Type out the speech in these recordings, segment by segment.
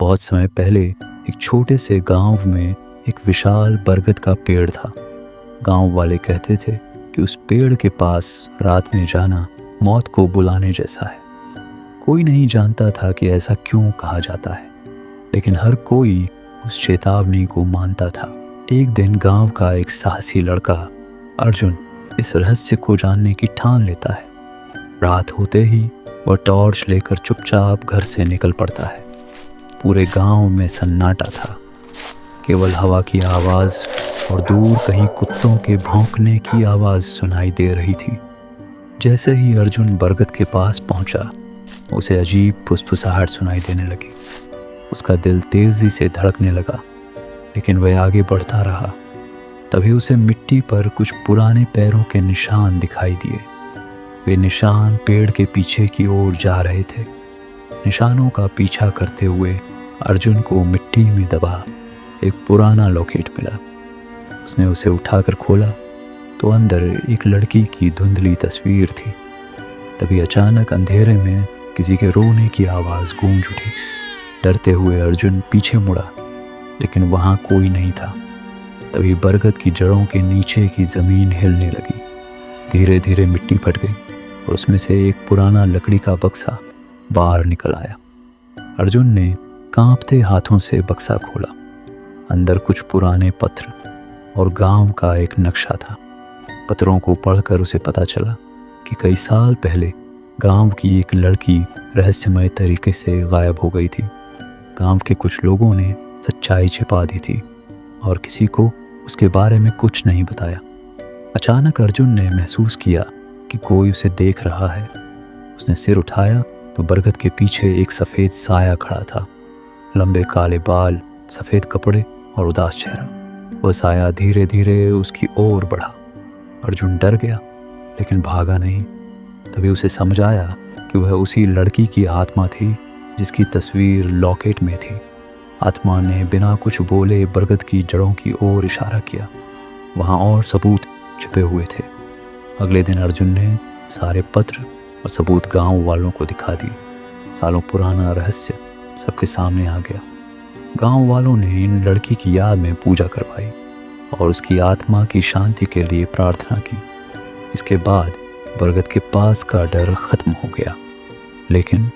बहुत समय पहले एक छोटे से गांव में एक विशाल बरगद का पेड़ था। गांव वाले कहते थे कि उस पेड़ के पास रात में जाना मौत को बुलाने जैसा है। कोई नहीं जानता था कि ऐसा क्यों कहा जाता है, लेकिन हर कोई उस चेतावनी को मानता था। एक दिन गांव का एक साहसी लड़का अर्जुन इस रहस्य को जानने की ठान लेता है। रात होते ही वह टॉर्च लेकर चुपचाप घर से निकल पड़ता है। पूरे गांव में सन्नाटा था, केवल हवा की आवाज़ और दूर कहीं कुत्तों के भौंकने की आवाज़ सुनाई दे रही थी। जैसे ही अर्जुन बरगद के पास पहुंचा, उसे अजीब फुसफुसाहट सुनाई देने लगी। उसका दिल तेज़ी से धड़कने लगा, लेकिन वह आगे बढ़ता रहा। तभी उसे मिट्टी पर कुछ पुराने पैरों के निशान दिखाई दिए। वे निशान पेड़ के पीछे की ओर जा रहे थे। निशानों का पीछा करते हुए अर्जुन को मिट्टी में दबा एक पुराना लॉकेट मिला। उसने उसे उठाकर खोला तो अंदर एक लड़की की धुंधली तस्वीर थी। तभी अचानक अंधेरे में किसी के रोने की आवाज़ गूंज उठी। डरते हुए अर्जुन पीछे मुड़ा, लेकिन वहाँ कोई नहीं था। तभी बरगद की जड़ों के नीचे की ज़मीन हिलने लगी। धीरे धीरे मिट्टी फट गई और उसमें से एक पुराना लकड़ी का बक्सा बाहर निकल आया। अर्जुन ने कांपते हाथों से बक्सा खोला। अंदर कुछ पुराने पत्र और गांव का एक नक्शा था। पत्रों को पढ़कर उसे पता चला कि कई साल पहले गांव की एक लड़की रहस्यमय तरीके से गायब हो गई थी। गांव के कुछ लोगों ने सच्चाई छिपा दी थी और किसी को उसके बारे में कुछ नहीं बताया। अचानक अर्जुन ने महसूस किया कि कोई उसे देख रहा है। उसने सिर उठाया तो बरगद के पीछे एक सफ़ेद साया खड़ा था। लंबे काले बाल, सफ़ेद कपड़े और उदास चेहरा। वह साया धीरे धीरे उसकी ओर बढ़ा। अर्जुन डर गया, लेकिन भागा नहीं। तभी उसे समझ आया कि वह उसी लड़की की आत्मा थी जिसकी तस्वीर लॉकेट में थी। आत्मा ने बिना कुछ बोले बरगद की जड़ों की ओर इशारा किया। वहाँ और सबूत छिपे हुए थे। अगले दिन अर्जुन ने सारे पत्र और सबूत गांव वालों को दिखा दिए। सालों पुराना रहस्य सबके सामने आ गया। गांव वालों ने इन लड़की की याद में पूजा करवाई और उसकी आत्मा की शांति के लिए प्रार्थना की। इसके बाद बरगद के पास का डर खत्म हो गया। लेकिन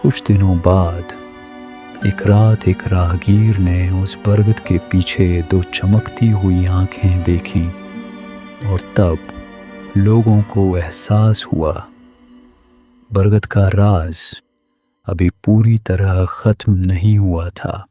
कुछ दिनों बाद एक रात एक राहगीर ने उस बरगद के पीछे दो चमकती हुई आंखें देखीं और तब लोगों को एहसास हुआ बरगद का राज अभी पूरी तरह खत्म नहीं हुआ था।